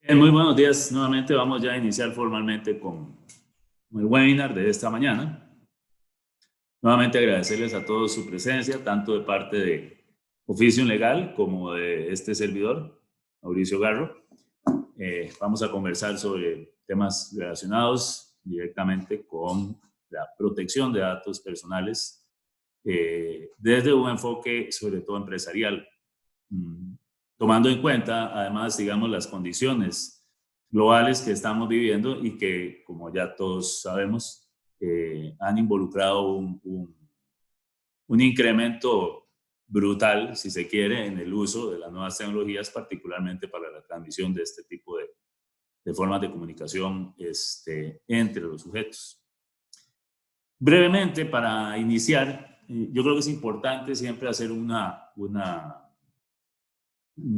Muy buenos días. Nuevamente vamos ya a iniciar formalmente con el webinar de esta mañana. Nuevamente agradecerles a todos su presencia, tanto de parte de Oficio Legal como de este servidor, Mauricio Garro. Vamos a conversar sobre temas relacionados directamente con la protección de datos personales desde un enfoque sobre todo empresarial, tomando en cuenta además, digamos, las condiciones globales que estamos viviendo y que, como ya todos sabemos, han involucrado un incremento brutal, si se quiere, en el uso de las nuevas tecnologías, particularmente para la transmisión de este tipo de formas de comunicación entre los sujetos. Brevemente, para iniciar, yo creo que es importante siempre hacer una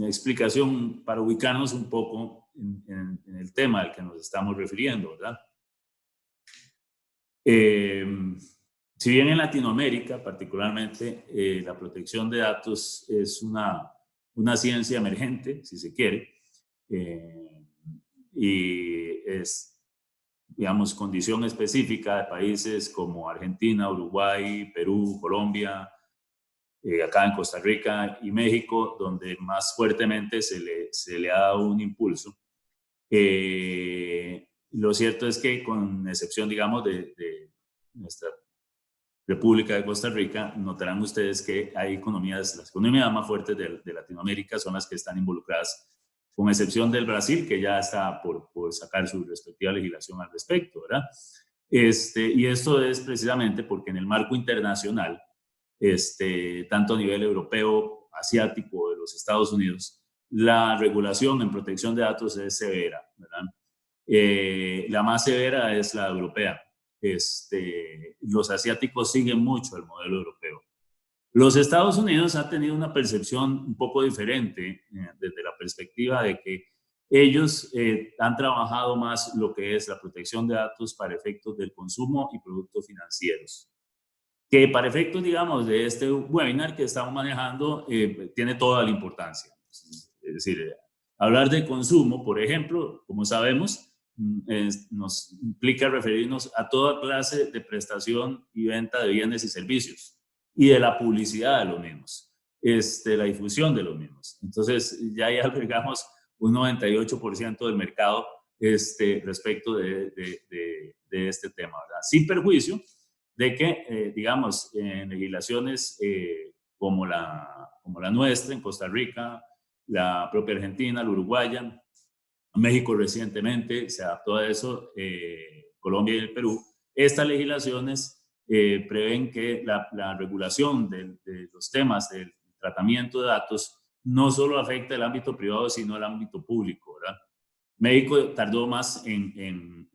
explicación para ubicarnos un poco en el tema al que nos estamos refiriendo, ¿verdad? Si bien en Latinoamérica, particularmente, la protección de datos es una ciencia emergente, si se quiere, y es, digamos, condición específica de países como Argentina, Uruguay, Perú, Colombia, acá en Costa Rica y México, donde más fuertemente se le ha dado un impulso. Lo cierto es que, con excepción, digamos, de nuestra República de Costa Rica, notarán ustedes que hay economías, las economías más fuertes de Latinoamérica son las que están involucradas, con excepción del Brasil, que ya está por sacar su respectiva legislación al respecto, ¿verdad? Y esto es precisamente porque en el marco internacional, tanto a nivel europeo, asiático, de los Estados Unidos, la regulación en protección de datos es severa, ¿verdad? La más severa es la europea. Los asiáticos siguen mucho el modelo europeo. Los Estados Unidos han tenido una percepción un poco diferente desde la perspectiva de que ellos han trabajado más lo que es la protección de datos para efectos del consumo y productos financieros, que para efectos, digamos, de este webinar que estamos manejando, tiene toda la importancia. Es decir, hablar de consumo, por ejemplo, como sabemos, nos implica referirnos a toda clase de prestación y venta de bienes y servicios y de la publicidad de los mismos, la difusión de los mismos. Entonces, ya ahí albergamos un 98% del mercado respecto de este tema, ¿verdad? Sin perjuicio de que, digamos, en legislaciones como la nuestra, en Costa Rica, la propia Argentina, la uruguaya, México recientemente se adaptó a eso, Colombia y el Perú, estas legislaciones prevén que la regulación de los temas del tratamiento de datos no solo afecta el ámbito privado, sino el ámbito público, ¿verdad? México tardó más en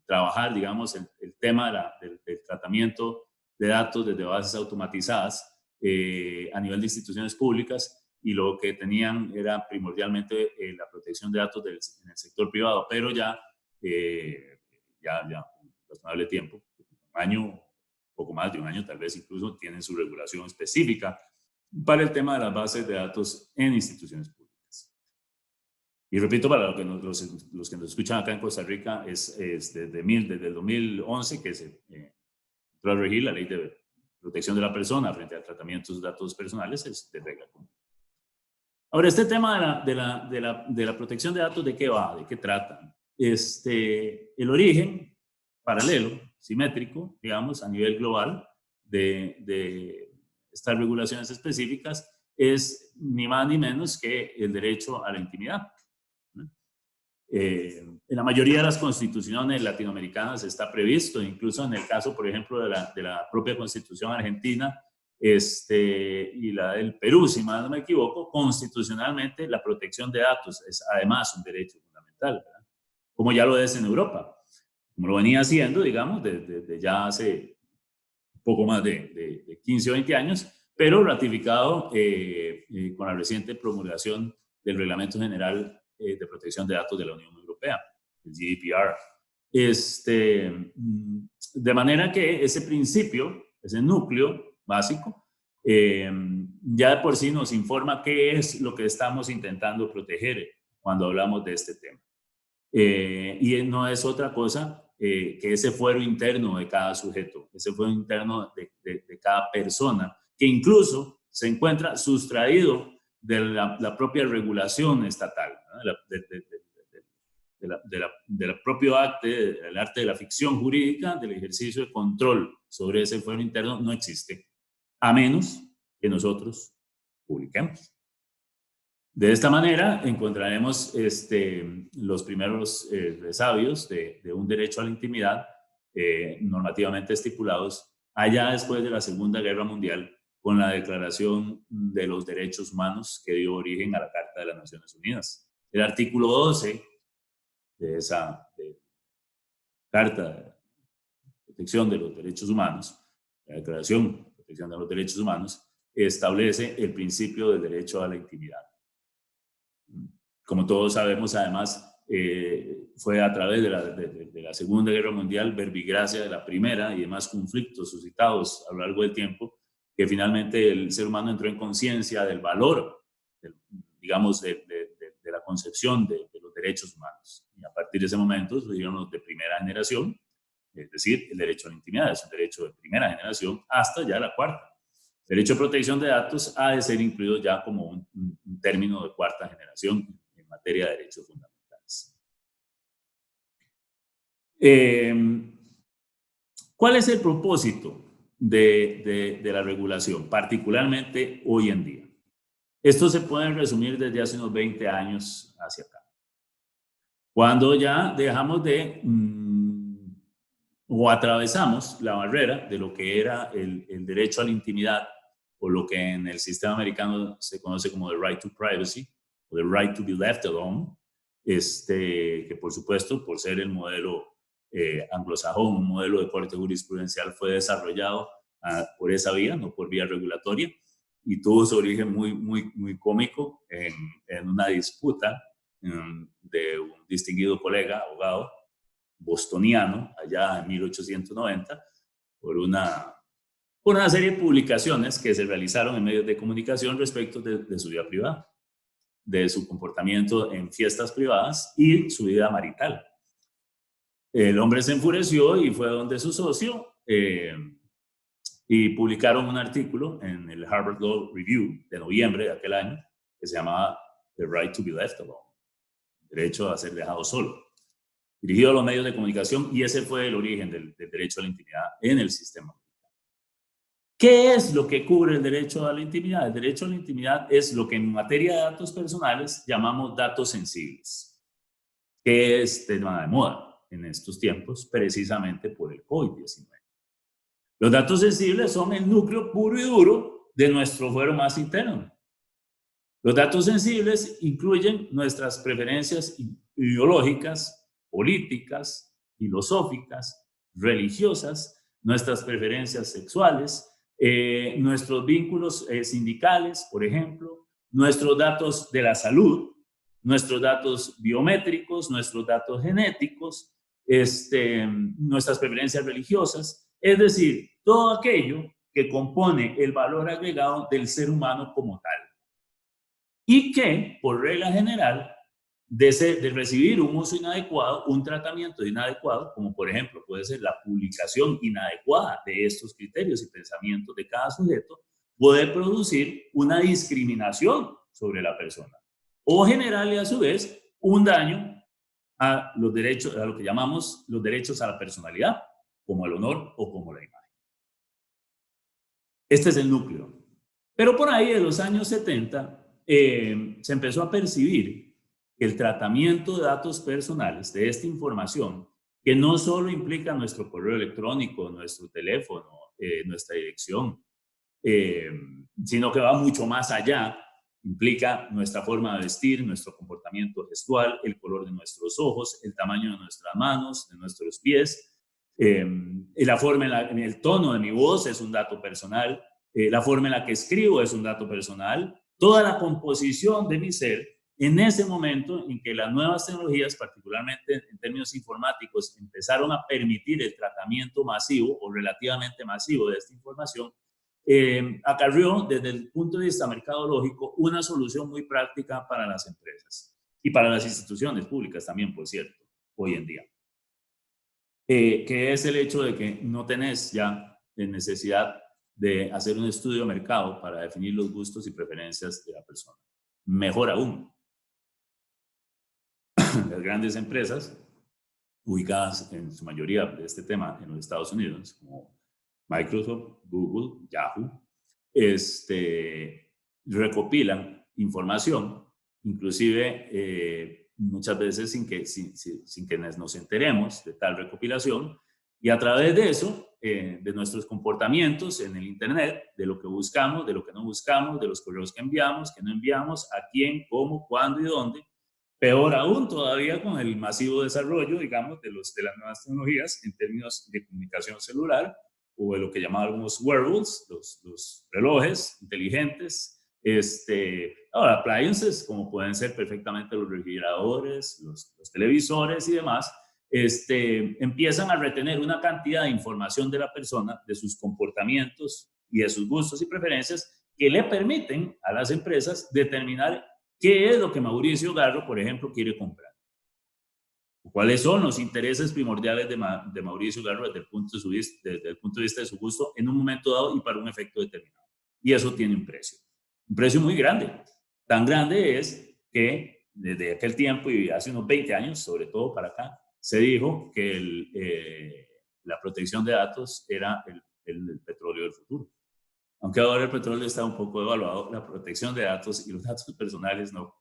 trabajar, digamos, el tema del tratamiento de datos desde bases automatizadas a nivel de instituciones públicas, y lo que tenían era primordialmente la protección de datos en el sector privado, pero ya razonable tiempo, un año, poco más de un año tal vez incluso, tienen su regulación específica para el tema de las bases de datos en instituciones públicas. Y repito, para los que nos escuchan acá en Costa Rica, es desde el 2011 que se entró a regir la Ley de Protección de la Persona frente al tratamiento de datos personales, es de regla común. Ahora, este tema de la protección de datos, ¿de qué va? ¿De qué trata? El origen paralelo, simétrico, digamos, a nivel global de estas regulaciones específicas es ni más ni menos que el derecho a la intimidad. En la mayoría de las constituciones latinoamericanas está previsto, incluso en el caso, por ejemplo, de la propia constitución argentina y la del Perú, si mal no me equivoco, constitucionalmente la protección de datos es además un derecho fundamental, ¿verdad? Como ya lo es en Europa, como lo venía haciendo, digamos, desde ya hace poco más de 15 o 20 años, pero ratificado con la reciente promulgación del Reglamento General de Protección de Datos de la Unión Europea, el GDPR. De manera que ese principio, ese núcleo básico, ya de por sí nos informa qué es lo que estamos intentando proteger cuando hablamos de este tema. Y no es otra cosa que ese fuero interno de cada sujeto, ese fuero interno de cada persona, que incluso se encuentra sustraído de la propia regulación estatal, ¿no? del propio arte, del arte de la ficción jurídica, del ejercicio de control sobre ese fuero interno, no existe, a menos que nosotros publiquemos. De esta manera encontraremos los primeros resabios de un derecho a la intimidad normativamente estipulados allá después de la Segunda Guerra Mundial, con la Declaración de los Derechos Humanos que dio origen a la Carta de las Naciones Unidas. El artículo 12 de esa Carta de Protección de los Derechos Humanos, la Declaración de Protección de los Derechos Humanos, establece el principio del derecho a la intimidad. Como todos sabemos, además, fue a través de la Segunda Guerra Mundial, verbigracia de la Primera y demás conflictos suscitados a lo largo del tiempo, que finalmente el ser humano entró en conciencia del valor, digamos, de la concepción de los derechos humanos. Y a partir de ese momento surgieron los de primera generación, es decir, el derecho a la intimidad es un derecho de primera generación hasta ya la cuarta. El derecho a protección de datos ha de ser incluido ya como un término de cuarta generación en materia de derechos fundamentales. ¿Cuál es el propósito de la regulación, particularmente hoy en día? Esto se puede resumir desde hace unos 20 años hacia acá. Cuando ya dejamos o atravesamos la barrera de lo que era el derecho a la intimidad, o lo que en el sistema americano se conoce como the right to privacy, o the right to be left alone, que por supuesto, por ser el modelo anglosajón, un modelo de corte jurisprudencial, fue desarrollado por esa vía, no por vía regulatoria, y tuvo su origen muy cómico en una disputa de un distinguido colega, abogado, bostoniano, allá en 1890, por una serie de publicaciones que se realizaron en medios de comunicación respecto de su vida privada, de su comportamiento en fiestas privadas y su vida marital. El hombre se enfureció y fue donde su socio y publicaron un artículo en el Harvard Law Review de noviembre de aquel año que se llamaba The Right to be Left Alone, derecho a ser dejado solo, dirigido a los medios de comunicación, y ese fue el origen del derecho a la intimidad en el sistema. ¿Qué es lo que cubre el derecho a la intimidad? El derecho a la intimidad es lo que en materia de datos personales llamamos datos sensibles, que es tema de moda en estos tiempos, precisamente por el COVID-19. Los datos sensibles son el núcleo puro y duro de nuestro fuero más interno. Los datos sensibles incluyen nuestras preferencias ideológicas, políticas, filosóficas, religiosas, nuestras preferencias sexuales, nuestros vínculos sindicales, por ejemplo, nuestros datos de la salud, nuestros datos biométricos, nuestros datos genéticos, nuestras preferencias religiosas, es decir, todo aquello que compone el valor agregado del ser humano como tal. Y que, por regla general, de recibir un uso inadecuado, un tratamiento inadecuado, como por ejemplo puede ser la publicación inadecuada de estos criterios y pensamientos de cada sujeto, puede producir una discriminación sobre la persona o generarle a su vez un daño a los derechos, a lo que llamamos los derechos a la personalidad, como el honor o como la imagen. Este es el núcleo. Pero por ahí de los años 70 se empezó a percibir que el tratamiento de datos personales, de esta información, que no solo implica nuestro correo electrónico, nuestro teléfono, nuestra dirección, sino que va mucho más allá, implica nuestra forma de vestir, nuestro comportamiento gestual, el color de nuestros ojos, el tamaño de nuestras manos, de nuestros pies, la forma en el tono de mi voz es un dato personal, la forma en la que escribo es un dato personal, toda la composición de mi ser. En ese momento en que las nuevas tecnologías, particularmente en términos informáticos, empezaron a permitir el tratamiento masivo o relativamente masivo de esta información, acarrió desde el punto de vista mercadológico una solución muy práctica para las empresas y para las instituciones públicas también, por cierto, hoy en día. Que es el hecho de que no tenés ya necesidad de hacer un estudio de mercado para definir los gustos y preferencias de la persona. Mejor aún, las grandes empresas ubicadas en su mayoría de este tema en los Estados Unidos, como Microsoft, Google, Yahoo, recopilan información, inclusive muchas veces sin que nos enteremos de tal recopilación, y a través de eso, de nuestros comportamientos en el Internet, de lo que buscamos, de lo que no buscamos, de los correos que no enviamos, a quién, cómo, cuándo y dónde. Peor aún todavía con el masivo desarrollo, digamos, de las nuevas tecnologías en términos de comunicación celular, o de lo que llamábamos wearables, los relojes inteligentes, ahora appliances, como pueden ser perfectamente los refrigeradores, los televisores y demás, empiezan a retener una cantidad de información de la persona, de sus comportamientos y de sus gustos y preferencias, que le permiten a las empresas determinar qué es lo que Mauricio Garro, por ejemplo, quiere comprar. ¿Cuáles son los intereses primordiales de Mauricio Garro desde el punto de vista de su gusto en un momento dado y para un efecto determinado? Y eso tiene un precio muy grande. Tan grande es que desde aquel tiempo y hace unos 20 años, sobre todo para acá, se dijo que la protección de datos era el petróleo del futuro. Aunque ahora el petróleo está un poco devaluado, la protección de datos y los datos personales no,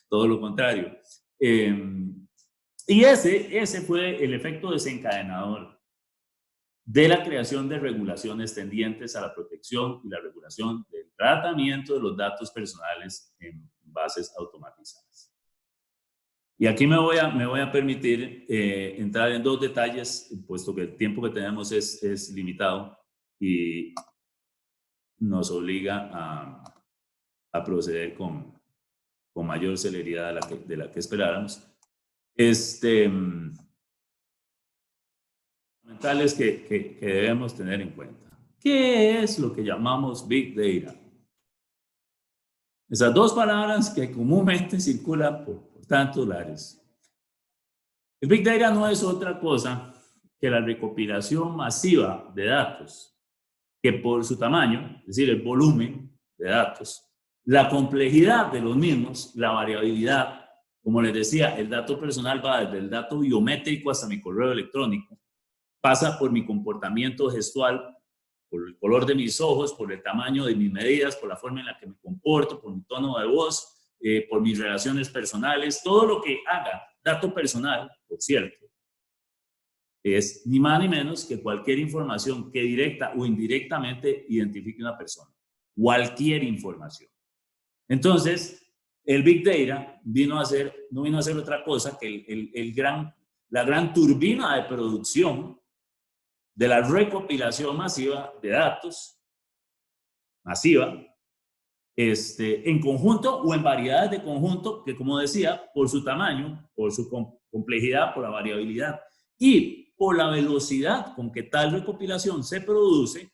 todo lo contrario. Y ese fue el efecto desencadenador de la creación de regulaciones tendientes a la protección y la regulación del tratamiento de los datos personales en bases automatizadas. Y aquí me voy a permitir entrar en dos detalles, puesto que el tiempo que tenemos es limitado y nos obliga a proceder con mayor celeridad de la que esperáramos. Fundamentales que debemos tener en cuenta. ¿Qué es lo que llamamos Big Data? Esas dos palabras que comúnmente circulan por tantos lares. El Big Data no es otra cosa que la recopilación masiva de datos, que por su tamaño, es decir, el volumen de datos, la complejidad de los mismos, la variabilidad, como les decía, el dato personal va desde el dato biométrico hasta mi correo electrónico, pasa por mi comportamiento gestual, por el color de mis ojos, por el tamaño de mis medidas, por la forma en la que me comporto, por mi tono de voz, por mis relaciones personales, todo lo que haga dato personal, por cierto, es ni más ni menos que cualquier información que directa o indirectamente identifique una persona. Cualquier información. Entonces, el Big Data no vino a ser otra cosa que la gran turbina de producción de la recopilación masiva de datos, en conjunto o en variedades de conjunto que, como decía, por su tamaño, por su complejidad, por la variabilidad y por la velocidad con que tal recopilación se produce,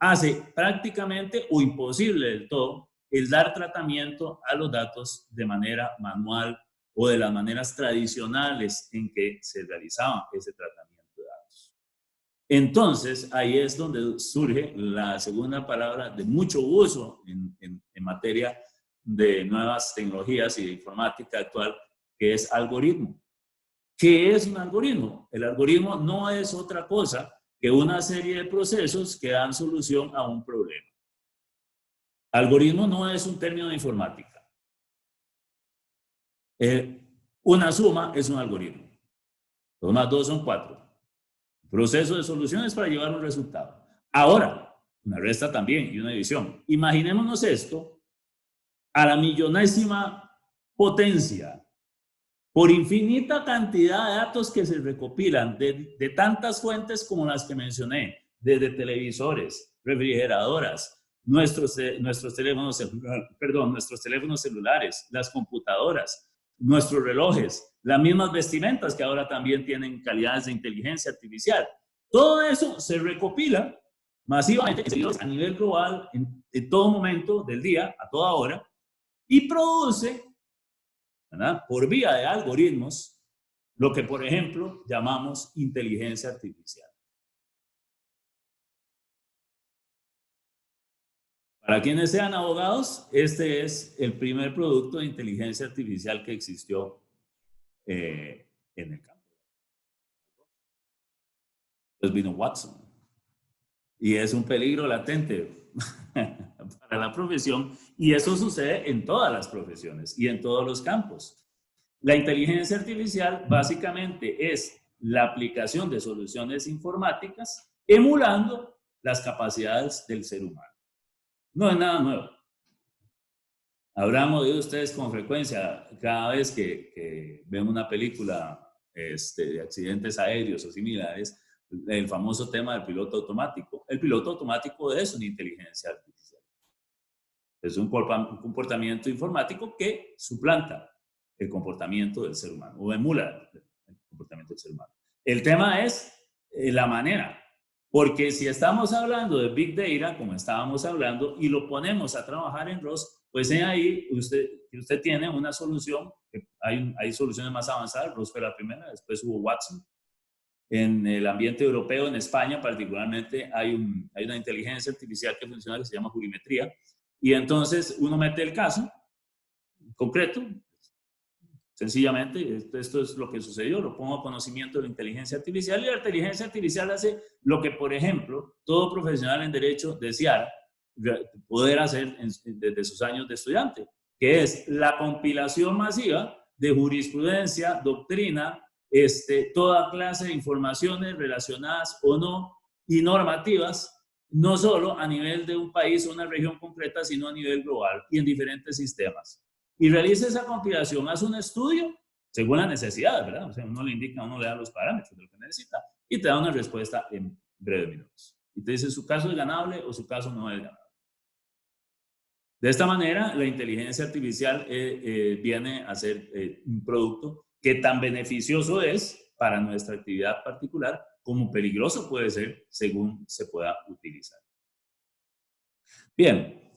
hace prácticamente o imposible del todo el dar tratamiento a los datos de manera manual o de las maneras tradicionales en que se realizaba ese tratamiento de datos. Entonces, ahí es donde surge la segunda palabra de mucho uso en materia de nuevas tecnologías y de informática actual, que es algoritmo. ¿Qué es un algoritmo? El algoritmo no es otra cosa que una serie de procesos que dan solución a un problema. Algoritmo no es un término de informática. Una suma es un algoritmo. 2 más 2 son 4. Proceso de soluciones para llevar un resultado. Ahora, una resta también y una división. Imaginémonos esto a la millonésima potencia, por infinita cantidad de datos que se recopilan de tantas fuentes como las que mencioné, desde televisores, refrigeradoras, nuestros teléfonos celulares, las computadoras, nuestros relojes, las mismas vestimentas que ahora también tienen calidades de inteligencia artificial. Todo eso se recopila masivamente a nivel global en todo momento del día, a toda hora, y produce, ¿verdad?, por vía de algoritmos, lo que, por ejemplo, llamamos inteligencia artificial. Para quienes sean abogados, este es el primer producto de inteligencia artificial que existió en el campo. Pues vino Watson. Y es un peligro latente para la profesión, y eso sucede en todas las profesiones y en todos los campos. La inteligencia artificial básicamente es la aplicación de soluciones informáticas emulando las capacidades del ser humano. No es nada nuevo. Habrán oído ustedes con frecuencia, cada vez que ven una película de accidentes aéreos o similares, el famoso tema del piloto automático. El piloto automático es una inteligencia artificial. Es un comportamiento informático que suplanta el comportamiento del ser humano o emula el comportamiento del ser humano. El tema es la manera, porque si estamos hablando de Big Data, como estábamos hablando, y lo ponemos a trabajar en ROS, pues en ahí usted tiene una solución. Hay soluciones más avanzadas. ROS fue la primera, después hubo Watson. En el ambiente europeo, en España particularmente, hay una inteligencia artificial que funciona que se llama jurimetría. Y entonces uno mete el caso concreto, sencillamente, esto es lo que sucedió, lo pongo a conocimiento de la inteligencia artificial, y la inteligencia artificial hace lo que, por ejemplo, todo profesional en derecho deseara poder hacer desde sus años de estudiante, que es la compilación masiva de jurisprudencia, doctrina, toda clase de informaciones relacionadas o no y normativas, no solo a nivel de un país o una región concreta, sino a nivel global y en diferentes sistemas. Y realiza esa compilación, hace un estudio según la necesidad, ¿verdad? O sea, uno le indica, uno le da los parámetros de lo que necesita y te da una respuesta en breves minutos. Y te dice su caso es ganable o su caso no es ganable. De esta manera, la inteligencia artificial viene a ser un producto que tan beneficioso es para nuestra actividad particular como peligroso puede ser según se pueda utilizar. Bien.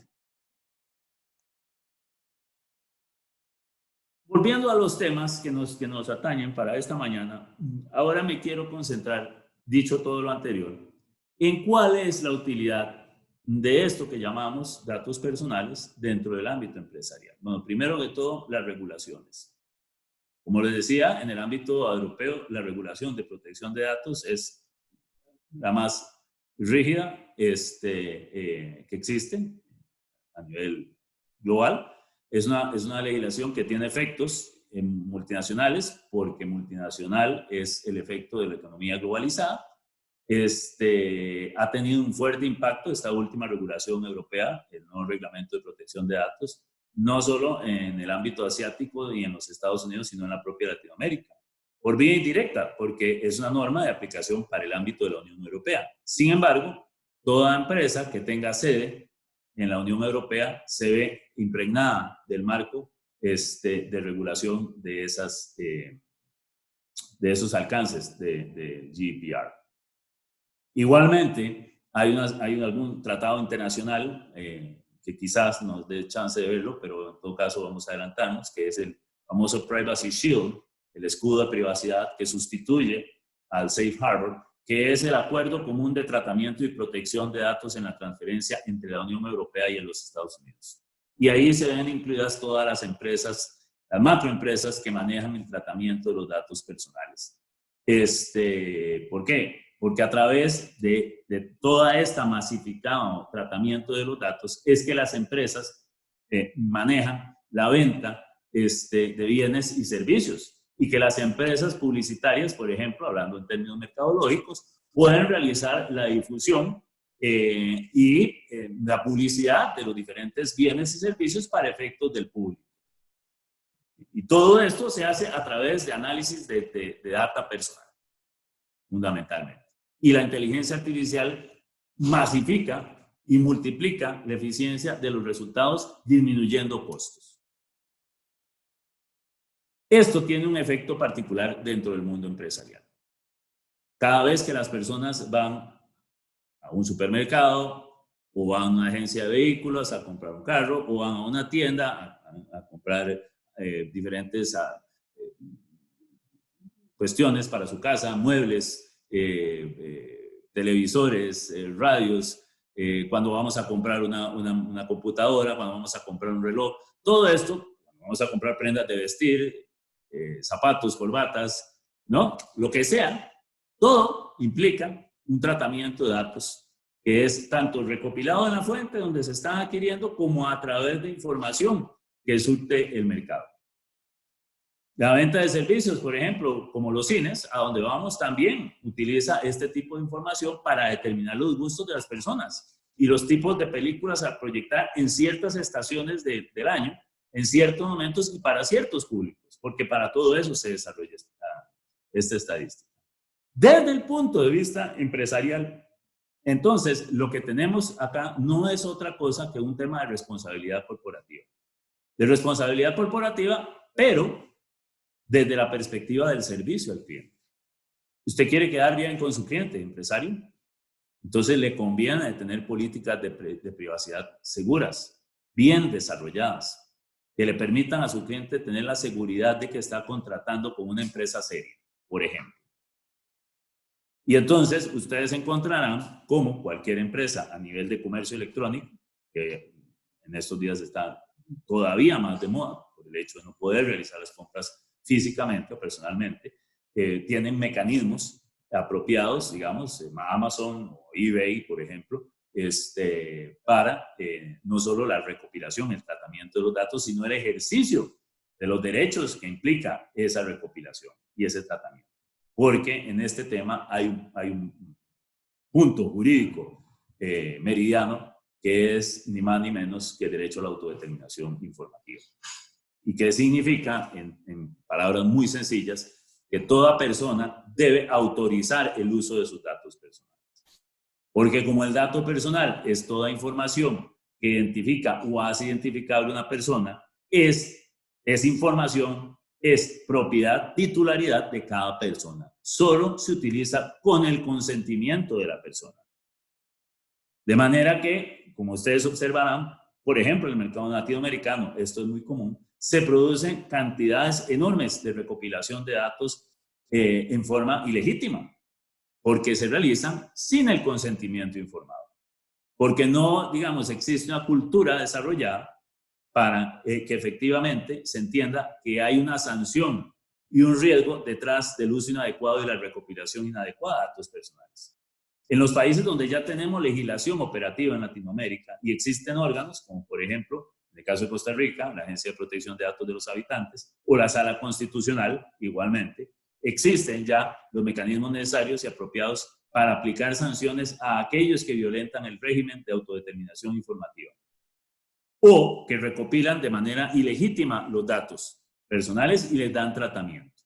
Volviendo a los temas que nos atañen para esta mañana, ahora me quiero concentrar, dicho todo lo anterior, en cuál es la utilidad de esto que llamamos datos personales dentro del ámbito empresarial. Bueno, primero que todo, las regulaciones. Como les decía, en el ámbito europeo, la regulación de protección de datos es la más rígida que existe a nivel global. Es una legislación que tiene efectos en multinacionales, porque multinacional es el efecto de la economía globalizada. Ha tenido un fuerte impacto esta última regulación europea, el nuevo reglamento de protección de datos, no solo en el ámbito asiático y en los Estados Unidos, sino en la propia Latinoamérica. Por vía indirecta, porque es una norma de aplicación para el ámbito de la Unión Europea. Sin embargo, toda empresa que tenga sede en la Unión Europea se ve impregnada del marco de regulación de esos alcances de GDPR. Igualmente, hay algún tratado internacional que quizás nos dé chance de verlo, pero en todo caso vamos a adelantarnos, que es el famoso Privacy Shield, el escudo de privacidad que sustituye al Safe Harbor, que es el acuerdo común de tratamiento y protección de datos en la transferencia entre la Unión Europea y los Estados Unidos. Y ahí se ven incluidas todas las empresas, las macroempresas que manejan el tratamiento de los datos personales. ¿Por qué? Porque a través de toda esta masificado tratamiento de los datos es que las empresas manejan la venta de bienes y servicios, y que las empresas publicitarias, por ejemplo, hablando en términos mercadológicos, pueden realizar la difusión y la publicidad de los diferentes bienes y servicios para efectos del público. Y todo esto se hace a través de análisis de data personal, fundamentalmente. Y la inteligencia artificial masifica y multiplica la eficiencia de los resultados disminuyendo costos. Esto tiene un efecto particular dentro del mundo empresarial. Cada vez que las personas van a un supermercado, o van a una agencia de vehículos a comprar un carro, o van a una tienda a comprar diferentes cuestiones para su casa, muebles, televisores, radios, cuando vamos a comprar una computadora, cuando vamos a comprar un reloj, todo esto, cuando vamos a comprar prendas de vestir, zapatos, corbatas, ¿no? Lo que sea, todo implica un tratamiento de datos que es tanto recopilado en la fuente donde se están adquiriendo como a través de información que surte el mercado. La venta de servicios, por ejemplo, como los cines, a donde vamos también utiliza este tipo de información para determinar los gustos de las personas y los tipos de películas a proyectar en ciertas estaciones del año, en ciertos momentos y para ciertos públicos, porque para todo eso se desarrolla esta estadística. Desde el punto de vista empresarial, entonces, lo que tenemos acá no es otra cosa que un tema de responsabilidad corporativa. De responsabilidad corporativa, pero desde la perspectiva del servicio al cliente. ¿Usted quiere quedar bien con su cliente, empresario? Entonces le conviene tener políticas de privacidad seguras, bien desarrolladas, que le permitan a su cliente tener la seguridad de que está contratando con una empresa seria, por ejemplo. Y entonces ustedes encontrarán como cualquier empresa a nivel de comercio electrónico, que en estos días está todavía más de moda por el hecho de no poder realizar las compras físicamente o personalmente, tienen mecanismos apropiados, digamos, Amazon o eBay, por ejemplo, para no solo la recopilación, el tratamiento de los datos, sino el ejercicio de los derechos que implica esa recopilación y ese tratamiento. Porque en este tema hay un punto jurídico meridiano que es ni más ni menos que el derecho a la autodeterminación informativa. ¿Y qué significa, en palabras muy sencillas, que toda persona debe autorizar el uso de sus datos personales? Porque como el dato personal es toda información que identifica o hace identificable una persona, es información, es propiedad, titularidad de cada persona. Solo se utiliza con el consentimiento de la persona. De manera que, como ustedes observarán, por ejemplo, en el mercado latinoamericano, esto es muy común, se producen cantidades enormes de recopilación de datos en forma ilegítima, porque se realizan sin el consentimiento informado. Porque no, digamos, existe una cultura desarrollada para que efectivamente se entienda que hay una sanción y un riesgo detrás del uso inadecuado y la recopilación inadecuada de datos personales. En los países donde ya tenemos legislación operativa en Latinoamérica y existen órganos, como por ejemplo, en el caso de Costa Rica, la Agencia de Protección de Datos de los Habitantes o la Sala Constitucional, igualmente, existen ya los mecanismos necesarios y apropiados para aplicar sanciones a aquellos que violentan el régimen de autodeterminación informativa o que recopilan de manera ilegítima los datos personales y les dan tratamiento.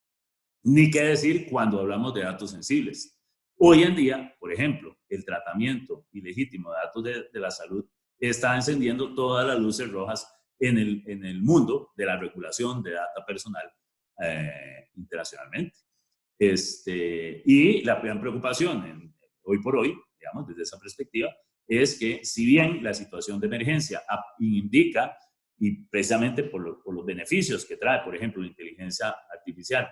Ni qué decir cuando hablamos de datos sensibles. Hoy en día, por ejemplo, el tratamiento ilegítimo de datos de la salud está encendiendo todas las luces rojas en el mundo de la regulación de data personal internacionalmente. Y la gran preocupación hoy por hoy, digamos, desde esa perspectiva, es que si bien la situación de emergencia indica, y precisamente por los beneficios que trae, por ejemplo, la inteligencia artificial,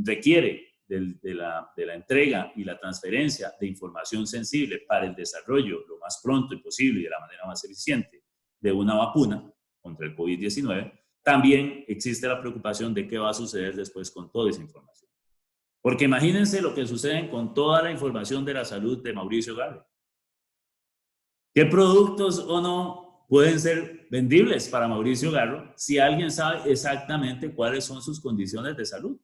requiere de la entrega y la transferencia de información sensible para el desarrollo lo más pronto posible y de la manera más eficiente de una vacuna contra el COVID-19, también existe la preocupación de qué va a suceder después con toda esa información. Porque imagínense lo que sucede con toda la información de la salud de Mauricio Garro. ¿Qué productos o no pueden ser vendibles para Mauricio Garro si alguien sabe exactamente cuáles son sus condiciones de salud,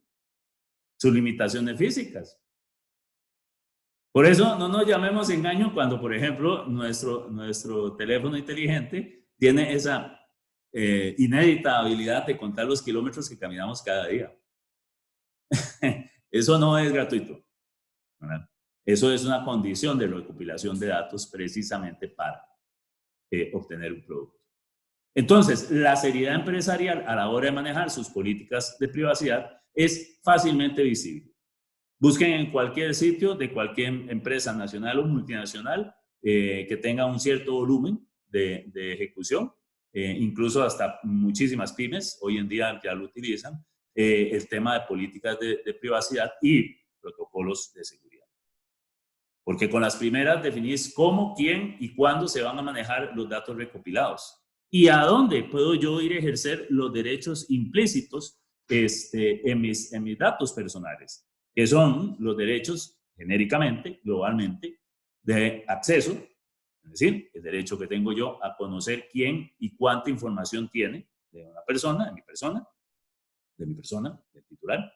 sus limitaciones físicas? Por eso no nos llamemos engaño cuando, por ejemplo, nuestro teléfono inteligente tiene esa inédita habilidad de contar los kilómetros que caminamos cada día. Eso no es gratuito, ¿verdad? Eso es una condición de recopilación de datos precisamente para obtener un producto. Entonces, la seriedad empresarial a la hora de manejar sus políticas de privacidad es fácilmente visible. Busquen en cualquier sitio de cualquier empresa nacional o multinacional que tenga un cierto volumen de ejecución, incluso hasta muchísimas pymes hoy en día ya lo utilizan, el tema de políticas de privacidad y protocolos de seguridad. Porque con las primeras definís cómo, quién y cuándo se van a manejar los datos recopilados y a dónde puedo yo ir a ejercer los derechos implícitos en mis datos personales, que son los derechos genéricamente, globalmente, de acceso, es decir, el derecho que tengo yo a conocer quién y cuánta información tiene de una persona, de mi persona, del titular,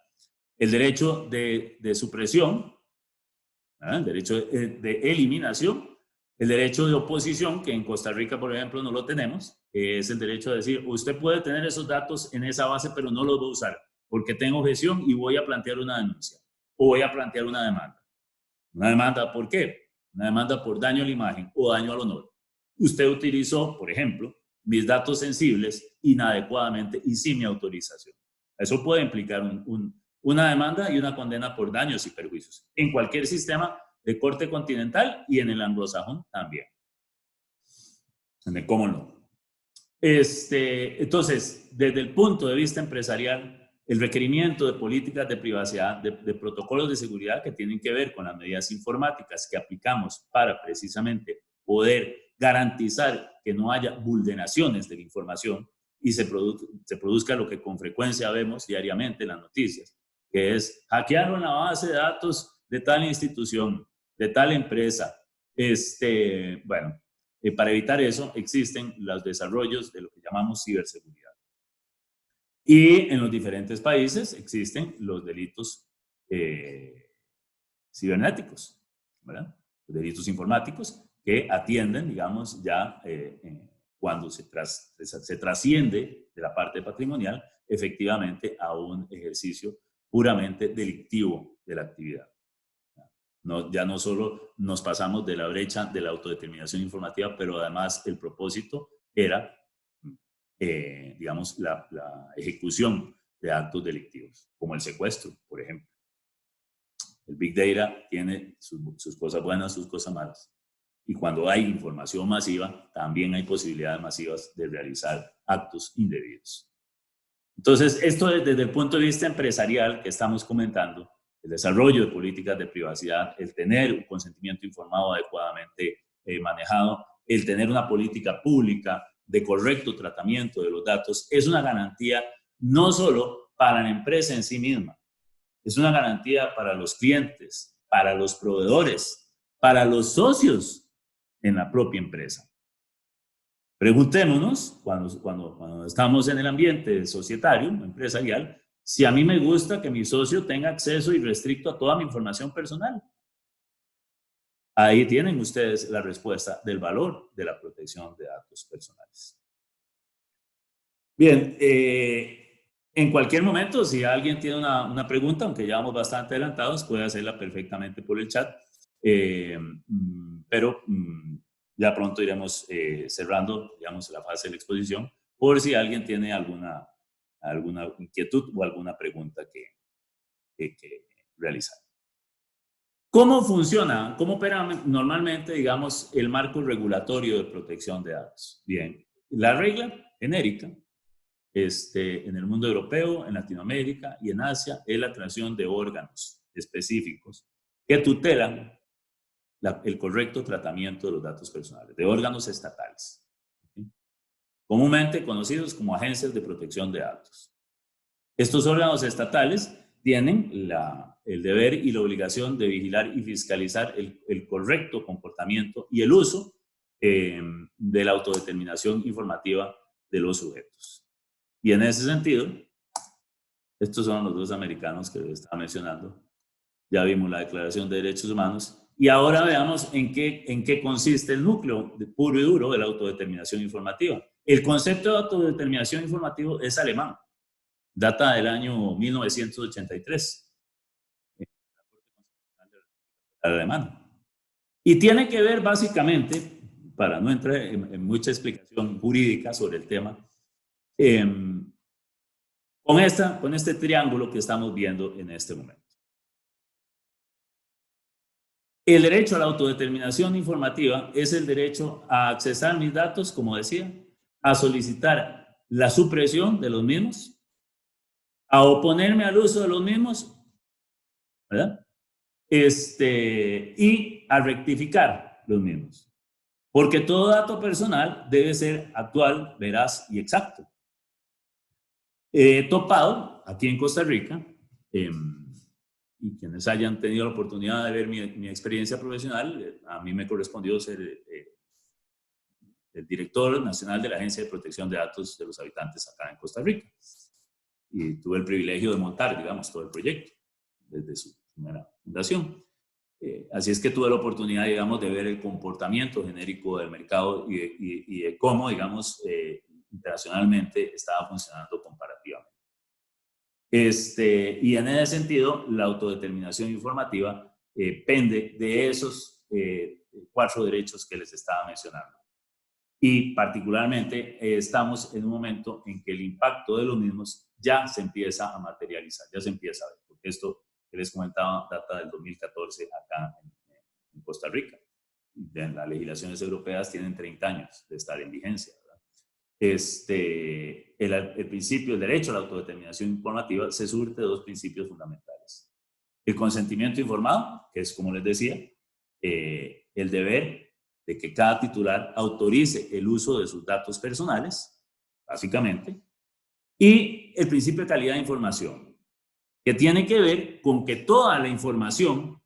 el derecho de supresión, el derecho de eliminación, el derecho de oposición, que en Costa Rica, por ejemplo, no lo tenemos, es el derecho de decir, usted puede tener esos datos en esa base, pero no los voy a usar, porque tengo objeción y voy a plantear una denuncia, o voy a plantear una demanda. ¿Una demanda por qué? Una demanda por daño a la imagen o daño al honor. Usted utilizó, por ejemplo, mis datos sensibles inadecuadamente y sin mi autorización. Eso puede implicar una demanda y una condena por daños y perjuicios en cualquier sistema de corte continental y en el anglosajón también. En el common law. Entonces, desde el punto de vista empresarial, el requerimiento de políticas de privacidad, de protocolos de seguridad que tienen que ver con las medidas informáticas que aplicamos para precisamente poder garantizar que no haya vulneraciones de la información y se produzca lo que con frecuencia vemos diariamente en las noticias, que es hackearon la base de datos de tal institución, de tal empresa. Bueno, para evitar eso existen los desarrollos de lo que llamamos ciberseguridad. Y en los diferentes países existen los delitos cibernéticos, ¿verdad? Los delitos informáticos que atienden, digamos, ya cuando se trasciende de la parte patrimonial, efectivamente a un ejercicio puramente delictivo de la actividad. No, ya no solo nos pasamos de la brecha de la autodeterminación informativa, pero además el propósito era, digamos, la ejecución de actos delictivos, como el secuestro, por ejemplo. El Big Data tiene sus cosas buenas, sus cosas malas. Y cuando hay información masiva, también hay posibilidades masivas de realizar actos indebidos. Entonces, esto desde el punto de vista empresarial que estamos comentando, el desarrollo de políticas de privacidad, el tener un consentimiento informado adecuadamente manejado, el tener una política pública de correcto tratamiento de los datos, es una garantía no solo para la empresa en sí misma, es una garantía para los clientes, para los proveedores, para los socios en la propia empresa. Preguntémonos, cuando estamos en el ambiente societario, empresarial, si a mí me gusta que mi socio tenga acceso irrestricto a toda mi información personal. Ahí tienen ustedes la respuesta del valor de la protección de datos personales. Bien, en cualquier momento, si alguien tiene una pregunta, aunque ya vamos bastante adelantados, puede hacerla perfectamente por el chat, pero ya pronto iremos cerrando, digamos, la fase de la exposición, por si alguien tiene alguna inquietud o alguna pregunta que realizar. ¿Cómo funciona? ¿Cómo opera normalmente, digamos, el marco regulatorio de protección de datos? Bien, la regla genérica en el mundo europeo, en Latinoamérica y en Asia es la creación de órganos específicos que tutelan el correcto tratamiento de los datos personales, de órganos estatales, ¿sí? Comúnmente conocidos como agencias de protección de datos. Estos órganos estatales tienen el deber y la obligación de vigilar y fiscalizar el correcto comportamiento y el uso de la autodeterminación informativa de los sujetos. Y en ese sentido, estos son los dos americanos que les estaba mencionando. Ya vimos la Declaración de Derechos Humanos. Y ahora veamos en qué consiste el núcleo puro y duro de la autodeterminación informativa. El concepto de autodeterminación informativa es alemán. Data del año 1983. Alemán. Y tiene que ver básicamente, para no entrar en mucha explicación jurídica sobre el tema, con este triángulo que estamos viendo en este momento. El derecho a la autodeterminación informativa es el derecho a accesar mis datos, como decía, a solicitar la supresión de los mismos, a oponerme al uso de los mismos, ¿verdad? Y a rectificar los mismos. Porque todo dato personal debe ser actual, veraz y exacto. He topado aquí en Costa Rica, y quienes hayan tenido la oportunidad de ver mi experiencia profesional, a mí me correspondió ser el director nacional de la Agencia de Protección de Datos de los Habitantes acá en Costa Rica. Y tuve el privilegio de montar, digamos, todo el proyecto desde su primera fundación. Así es que tuve la oportunidad, digamos, de ver el comportamiento genérico del mercado y de cómo, digamos, internacionalmente estaba funcionando comparativamente. Y en ese sentido, la autodeterminación informativa pende de esos 4 derechos que les estaba mencionando. Y particularmente estamos en un momento en que el impacto de los mismos ya se empieza a materializar, ya se empieza a ver, porque esto que les comentaba data del 2014 acá en Costa Rica. Las legislaciones europeas tienen 30 años de estar en vigencia, ¿verdad? El principio, el derecho a la autodeterminación informativa se surte de 2 principios fundamentales. El consentimiento informado, que es, como les decía, el deber de que cada titular autorice el uso de sus datos personales, básicamente, y el principio de calidad de información, que tiene que ver con que toda la información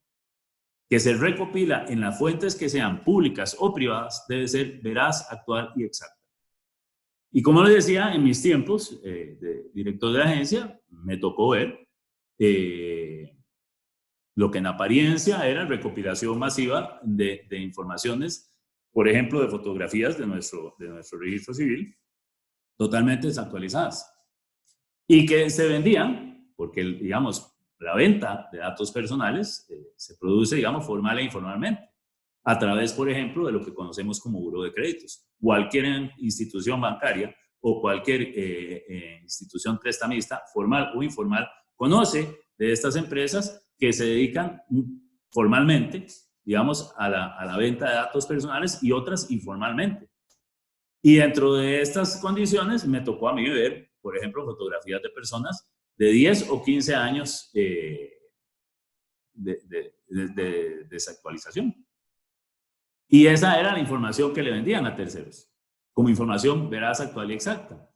que se recopila en las fuentes que sean públicas o privadas debe ser veraz, actual y exacta. Y como les decía, en mis tiempos de director de la agencia, me tocó ver lo que en apariencia era recopilación masiva de informaciones, por ejemplo, de fotografías de nuestro registro civil, totalmente desactualizadas. Y que se vendían, porque, digamos, la venta de datos personales se produce, digamos, formal e informalmente, a través, por ejemplo, de lo que conocemos como buro de créditos. Cualquier institución bancaria o cualquier institución prestamista, formal o informal, conoce de estas empresas que se dedican formalmente, digamos, a la venta de datos personales y otras informalmente. Y dentro de estas condiciones me tocó a mí ver, por ejemplo, fotografías de personas de 10 o 15 años de desactualización. Y esa era la información que le vendían a terceros, como información veraz, actual y exacta.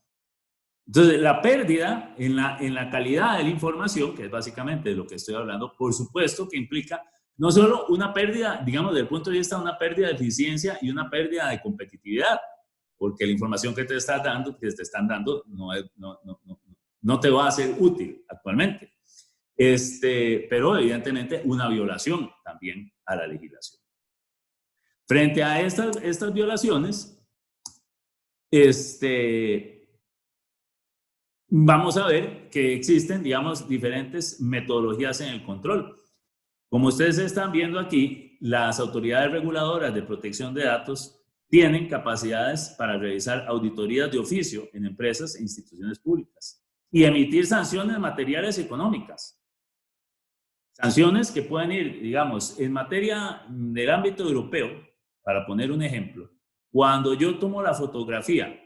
Entonces, la pérdida en la calidad de la información, que es básicamente de lo que estoy hablando, por supuesto que implica no solo una pérdida, digamos, desde el punto de vista de una pérdida de eficiencia y una pérdida de competitividad, porque la información que te están dando no te va a ser útil actualmente. Pero evidentemente una violación también a la legislación. Frente a estas violaciones, vamos a ver que existen, digamos, diferentes metodologías en el control. Como ustedes están viendo aquí, las autoridades reguladoras de protección de datos tienen capacidades para realizar auditorías de oficio en empresas e instituciones públicas y emitir sanciones materiales y económicas. Sanciones que pueden ir, digamos, en materia del ámbito europeo, para poner un ejemplo, cuando yo tomo la fotografía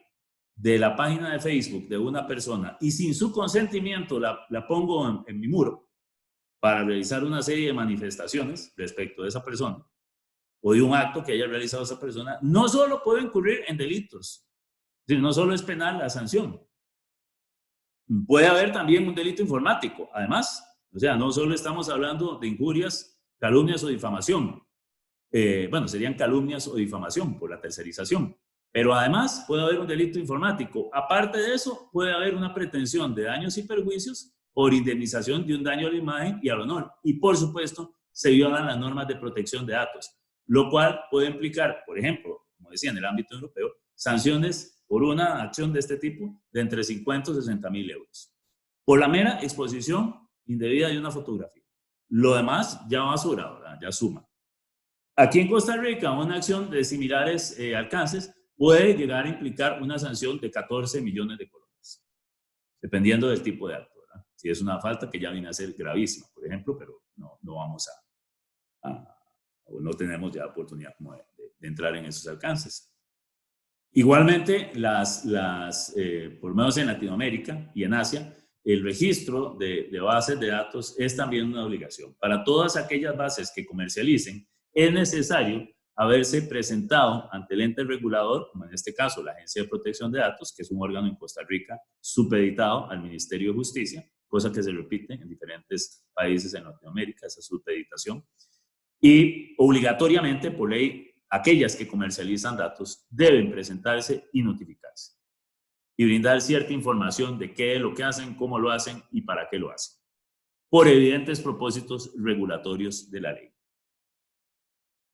de la página de Facebook de una persona y sin su consentimiento la pongo en mi muro para realizar una serie de manifestaciones respecto de esa persona o de un acto que haya realizado esa persona, no solo puede incurrir en delitos, no solo es penal la sanción, puede haber también un delito informático, además, o sea, no solo estamos hablando de injurias, calumnias o difamación, bueno, serían calumnias o difamación por la tercerización, pero además puede haber un delito informático. Aparte de eso, puede haber una pretensión de daños y perjuicios por indemnización de un daño a la imagen y al honor. Y por supuesto, se violan las normas de protección de datos, lo cual puede implicar, por ejemplo, como decía, en el ámbito europeo, sanciones por una acción de este tipo de entre 50 y 60 mil euros, por la mera exposición indebida de una fotografía. Lo demás ya va sobrado, ¿verdad? Ya suma. Aquí en Costa Rica, una acción de similares alcances puede llegar a implicar una sanción de 14 millones de colones, dependiendo del tipo de acto, ¿verdad? Si es una falta que ya viene a ser gravísima, por ejemplo, pero no vamos a o no tenemos ya oportunidad como de entrar en esos alcances. Igualmente, por lo menos en Latinoamérica y en Asia, el registro de bases de datos es también una obligación. Para todas aquellas bases que comercialicen, es necesario haberse presentado ante el ente regulador, como en este caso la Agencia de Protección de Datos, que es un órgano en Costa Rica supeditado al Ministerio de Justicia, cosa que se repite en diferentes países en Latinoamérica, esa supeditación. Y obligatoriamente, por ley, aquellas que comercializan datos deben presentarse y notificarse y brindar cierta información de qué es lo que hacen, cómo lo hacen y para qué lo hacen, por evidentes propósitos regulatorios de la ley.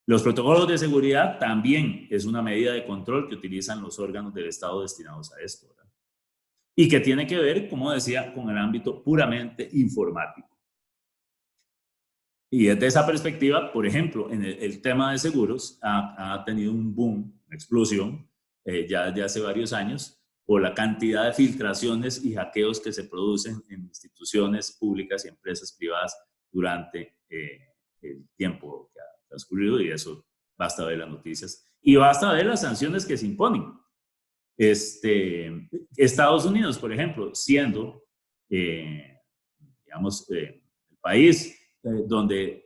Los protocolos de seguridad también es una medida de control que utilizan los órganos del Estado destinados a esto, ¿verdad? Y que tiene que ver, como decía, con el ámbito puramente informático. Y desde esa perspectiva, por ejemplo, en el tema de seguros ha tenido un boom, una explosión, ya desde hace varios años, por la cantidad de filtraciones y hackeos que se producen en instituciones públicas y empresas privadas durante el tiempo que ha transcurrido, y eso basta ver las noticias y basta ver las sanciones que se imponen. Estados Unidos, por ejemplo, siendo, digamos, el país donde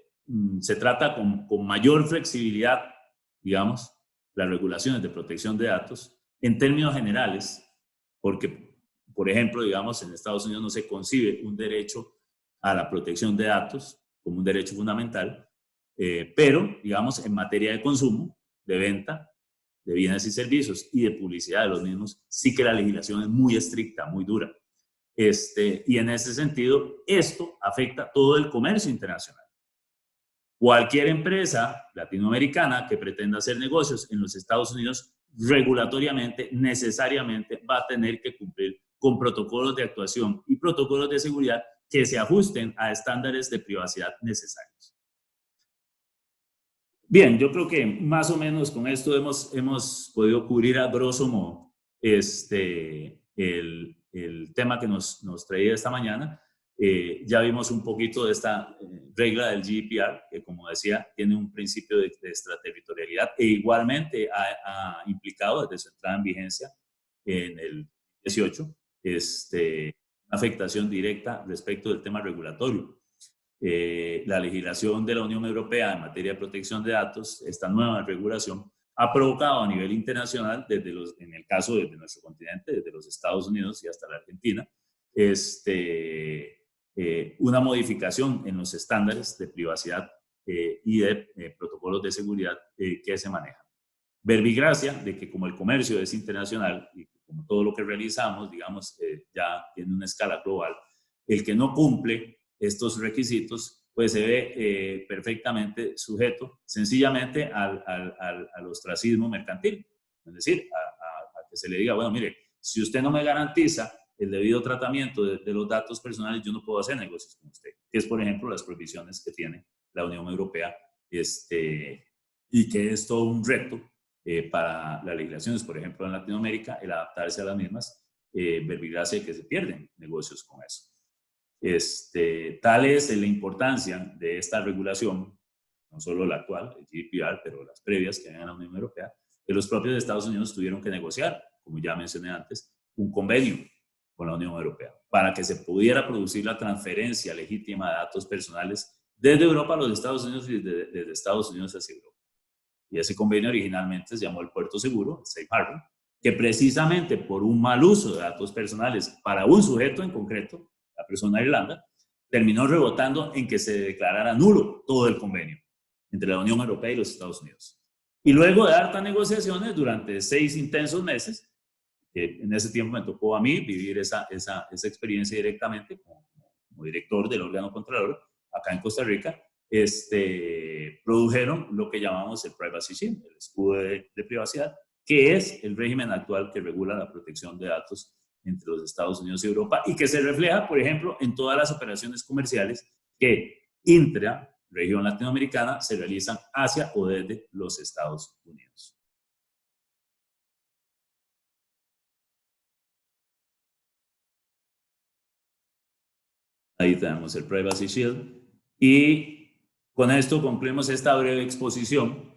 se trata con mayor flexibilidad, digamos, las regulaciones de protección de datos, en términos generales, porque, por ejemplo, digamos, en Estados Unidos no se concibe un derecho a la protección de datos como un derecho fundamental, pero, digamos, en materia de consumo, de venta, de bienes y servicios y de publicidad de los mismos, sí que la legislación es muy estricta, muy dura. Y en ese sentido, esto afecta todo el comercio internacional. Cualquier empresa latinoamericana que pretenda hacer negocios en los Estados Unidos, regulatoriamente, necesariamente va a tener que cumplir con protocolos de actuación y protocolos de seguridad que se ajusten a estándares de privacidad necesarios. Bien, yo creo que más o menos con esto hemos podido cubrir a grosso modo el tema que nos traía esta mañana. Ya vimos un poquito de esta regla del GDPR, que como decía, tiene un principio de extraterritorialidad e igualmente ha implicado desde su entrada en vigencia en el 18 afectación directa respecto del tema regulatorio. La legislación de la Unión Europea en materia de protección de datos, esta nueva regulación, ha provocado a nivel internacional, en el caso de nuestro continente, desde los Estados Unidos y hasta la Argentina, una modificación en los estándares de privacidad y de protocolos de seguridad que se manejan. Verbigracia de que como el comercio es internacional y como todo lo que realizamos, digamos, ya tiene una escala global, el que no cumple estos requisitos, pues se ve perfectamente sujeto sencillamente al ostracismo mercantil. Es decir, a que se le diga, bueno, mire, si usted no me garantiza el debido tratamiento de los datos personales, yo no puedo hacer negocios con usted. Que es, por ejemplo, las prohibiciones que tiene la Unión Europea y que es todo un reto para las legislaciones, por ejemplo, en Latinoamérica, el adaptarse a las mismas, verbigracia de que se pierden negocios con eso. Tal es la importancia de esta regulación, no solo la actual, el GDPR, pero las previas que hay en la Unión Europea, que los propios Estados Unidos tuvieron que negociar, como ya mencioné antes, un convenio con la Unión Europea para que se pudiera producir la transferencia legítima de datos personales desde Europa a los Estados Unidos y desde Estados Unidos hacia Europa. Y ese convenio originalmente se llamó el Puerto Seguro, el Safe Harbor, que precisamente por un mal uso de datos personales para un sujeto en concreto, la persona de Irlanda, terminó rebotando en que se declarara nulo todo el convenio entre la Unión Europea y los Estados Unidos. Y luego de hartas negociaciones durante 6 intensos meses, que en ese tiempo me tocó a mí vivir esa experiencia directamente como director del órgano controlador acá en Costa Rica, produjeron lo que llamamos el Privacy Shield, el escudo de privacidad, que es el régimen actual que regula la protección de datos entre los Estados Unidos y Europa y que se refleja, por ejemplo, en todas las operaciones comerciales que intra-región latinoamericana se realizan hacia o desde los Estados Unidos. Ahí tenemos el Privacy Shield y Con esto concluimos esta breve exposición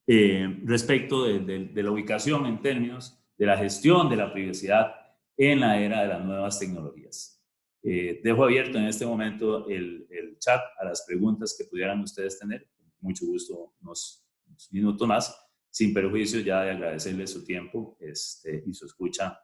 respecto de la ubicación en términos de la gestión de la privacidad en la era de las nuevas tecnologías. Dejo abierto en este momento el chat a las preguntas que pudieran ustedes tener. Con mucho gusto, unos minutos más, sin perjuicio ya de agradecerles su tiempo y su escucha.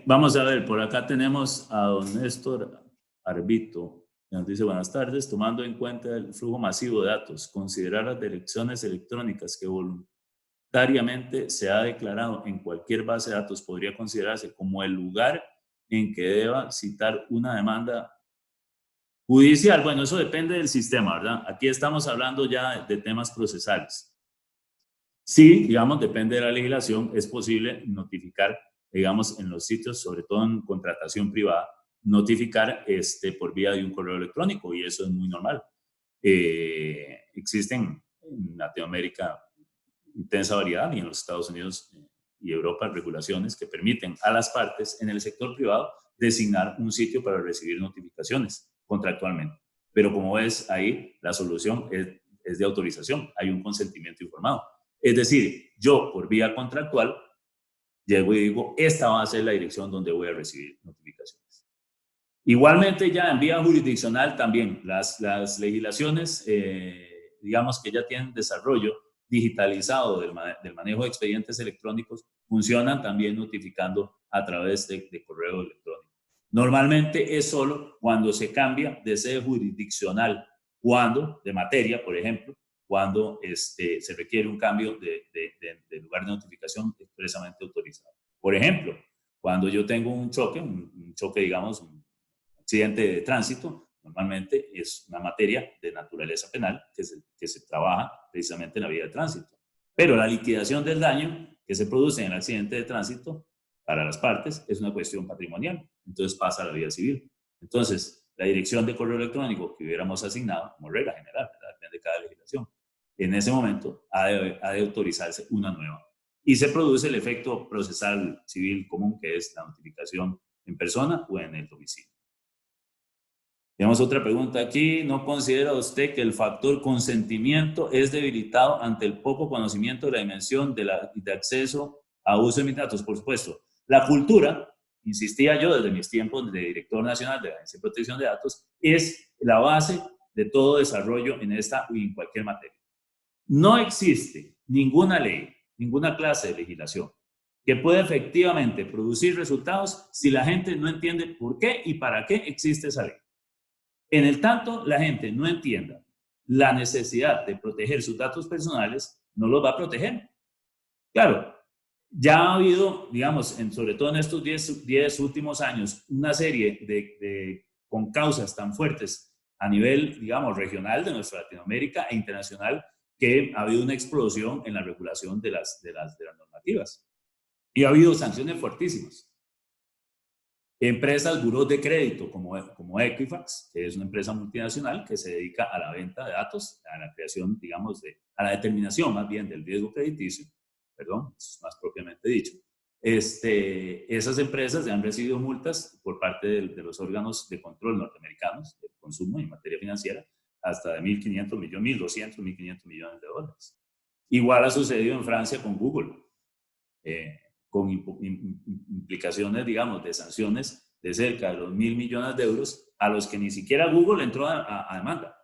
Vamos a ver, por acá tenemos a don Néstor Arbito. Nos dice, buenas tardes, tomando en cuenta el flujo masivo de datos, considerar las direcciones electrónicas que voluntariamente se ha declarado en cualquier base de datos podría considerarse como el lugar en que deba citar una demanda judicial. Bueno, eso depende del sistema, ¿verdad? Aquí estamos hablando ya de temas procesales. Sí, digamos, depende de la legislación, es posible notificar, digamos, en los sitios, sobre todo en contratación privada, notificar por vía de un correo electrónico, y eso es muy normal. Existen en Latinoamérica intensa variedad, y en los Estados Unidos y Europa regulaciones que permiten a las partes en el sector privado designar un sitio para recibir notificaciones contractualmente. Pero como ves ahí, la solución es de autorización, hay un consentimiento informado. Es decir, yo por vía contractual llego y digo, esta va a ser la dirección donde voy a recibir notificaciones. Igualmente ya en vía jurisdiccional también las legislaciones, digamos que ya tienen desarrollo digitalizado del manejo de expedientes electrónicos, funcionan también notificando a través de correo electrónico. Normalmente es solo cuando se cambia de sede jurisdiccional, de materia, por ejemplo, cuando se requiere un cambio de lugar de notificación expresamente autorizado. Por ejemplo, cuando yo tengo un choque, digamos, un accidente de tránsito, normalmente es una materia de naturaleza penal que se trabaja precisamente en la vía de tránsito. Pero la liquidación del daño que se produce en el accidente de tránsito para las partes es una cuestión patrimonial, entonces pasa a la vía civil. Entonces, la dirección de correo electrónico que hubiéramos asignado, como regla general, depende de cada legislación, en ese momento ha de autorizarse una nueva. Y se produce el efecto procesal civil común, que es la notificación en persona o en el domicilio. Tenemos otra pregunta aquí. ¿No considera usted que el factor consentimiento es debilitado ante el poco conocimiento de la dimensión de acceso a uso de mis datos? Por supuesto. La cultura, insistía yo desde mis tiempos de director nacional de la Agencia de Protección de Datos, es la base de todo desarrollo en esta y en cualquier materia. No existe ninguna ley, ninguna clase de legislación que pueda efectivamente producir resultados si la gente no entiende por qué y para qué existe esa ley. En el tanto, la gente no entienda la necesidad de proteger sus datos personales, no los va a proteger. Claro, ya ha habido, digamos, sobre todo en estos 10 últimos años, una serie con causas tan fuertes a nivel, digamos, regional de nuestra Latinoamérica e internacional, que ha habido una explosión en la regulación de las normativas. Y ha habido sanciones fuertísimas. Empresas, burós de crédito como Equifax, que es una empresa multinacional que se dedica a la venta de datos, a la creación, digamos, a la determinación más bien del riesgo crediticio, perdón, es más propiamente dicho. Esas empresas han recibido multas por parte de los órganos de control norteamericanos del consumo en materia financiera hasta de 1.500 millones, 1.200, 1.500 millones de dólares. Igual ha sucedido en Francia con Google. Con implicaciones, digamos, de sanciones de cerca de los 1.000 millones de euros a los que ni siquiera Google entró a demanda.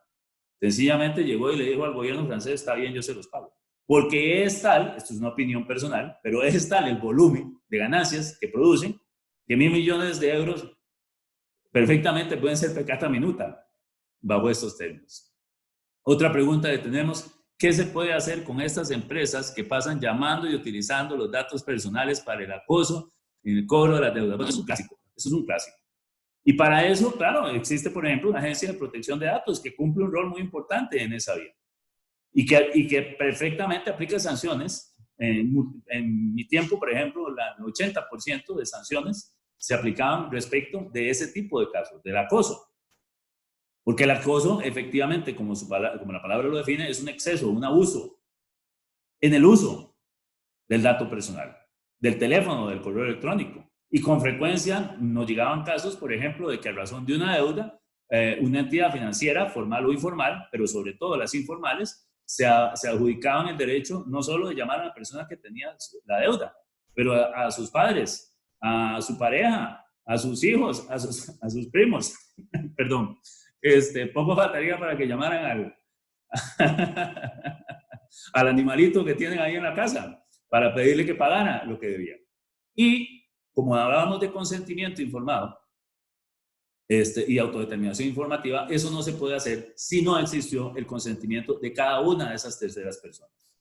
Sencillamente llegó y le dijo al gobierno francés, está bien, yo se los pago. Porque es tal, esto es una opinión personal, pero es tal el volumen de ganancias que producen que 1.000 millones de euros perfectamente pueden ser peccata minuta bajo estos términos. Otra pregunta que tenemos: ¿qué se puede hacer con estas empresas que pasan llamando y utilizando los datos personales para el acoso y el cobro de las deudas? Bueno, eso es un clásico. Eso es un clásico. Y para eso, claro, existe, por ejemplo, una agencia de protección de datos que cumple un rol muy importante en esa vía y que perfectamente aplica sanciones. En mi tiempo, por ejemplo, el 80% de sanciones se aplicaban respecto de ese tipo de casos, del acoso. Porque el acoso, efectivamente, como la palabra lo define, es un exceso, un abuso en el uso del dato personal, del teléfono, del correo electrónico. Y con frecuencia nos llegaban casos, por ejemplo, de que a razón de una deuda, una entidad financiera, formal o informal, pero sobre todo las informales, se adjudicaban el derecho no solo de llamar a la persona que tenía la deuda, pero a sus padres, a su pareja, a sus hijos, a sus primos. Perdón. Poco faltaría para que llamaran al animalito que tienen ahí en la casa para pedirle que pagara lo que debía. Y como hablábamos de consentimiento informado y autodeterminación informativa, eso no se puede hacer si no existió el consentimiento de cada una de esas terceras personas.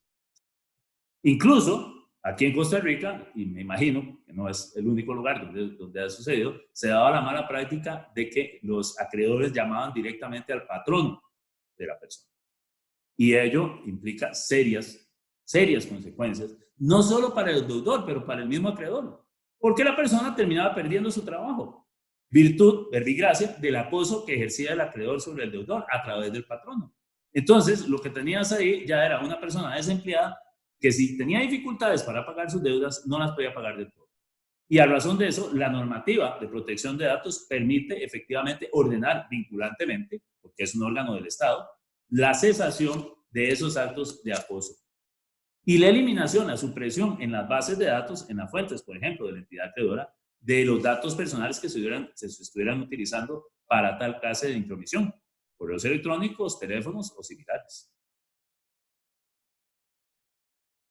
Incluso aquí en Costa Rica, y me imagino que no es el único lugar donde ha sucedido, se daba la mala práctica de que los acreedores llamaban directamente al patrón de la persona. Y ello implica serias consecuencias, no solo para el deudor, pero para el mismo acreedor, porque la persona terminaba perdiendo su trabajo, virtud, verbigracia, del acoso que ejercía el acreedor sobre el deudor a través del patrono. Entonces, lo que tenías ahí ya era una persona desempleada que si tenía dificultades para pagar sus deudas, no las podía pagar del todo. Y a razón de eso, la normativa de protección de datos permite efectivamente ordenar vinculantemente, porque es un órgano del Estado, la cesación de esos actos de acoso y la eliminación, la supresión en las bases de datos, en las fuentes, por ejemplo, de la entidad acreedora, de los datos personales que se estuvieran utilizando para tal clase de intromisión, correos electrónicos, teléfonos o similares.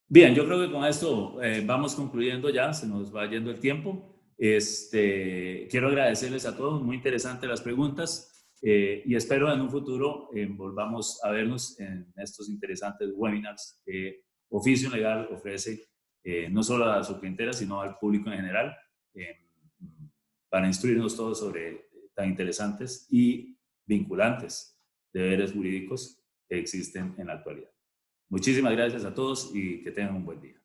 Bien, yo creo que con esto vamos concluyendo ya, se nos va yendo el tiempo. Quiero agradecerles a todos, muy interesantes las preguntas y espero en un futuro volvamos a vernos en estos interesantes webinars que Oficio Legal ofrece no solo a su clientela, sino al público en general para instruirnos todos sobre tan interesantes y vinculantes deberes jurídicos que existen en la actualidad. Muchísimas gracias a todos y que tengan un buen día.